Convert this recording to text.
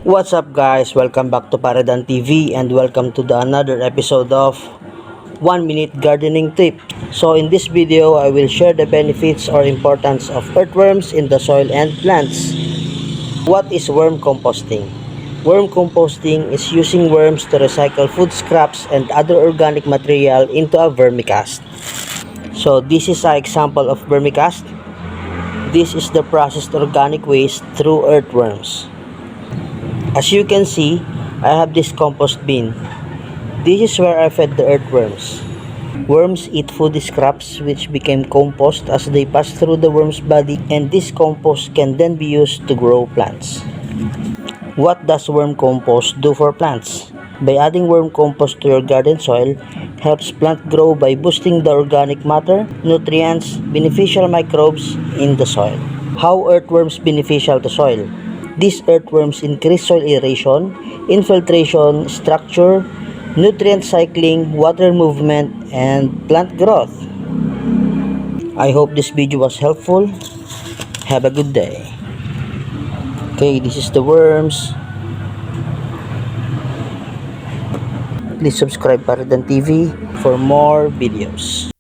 What's up guys, welcome back to Paradan TV and welcome to another episode of 1 minute gardening tip. So in this video, I will share the benefits or importance of earthworms in the soil and plants. What is worm composting? Worm composting is using worms to recycle food scraps and other organic material into a vermicast. So this is an example of vermicast. This is the processed organic waste through earthworms. As you can see, I have this compost bin. This is where I fed the earthworms. Worms eat food scraps which became compost as they pass through the worm's body, and this compost can then be used to grow plants. What does worm compost do for plants? By adding worm compost to your garden soil, helps plant grow by boosting the organic matter, nutrients, beneficial microbes in the soil. How earthworms beneficial to soil? These earthworms increase soil aeration, infiltration, structure, nutrient cycling, water movement, and plant growth. I hope this video was helpful. Have a good day. Okay, this is the worms. Please subscribe Paradan TV for more videos.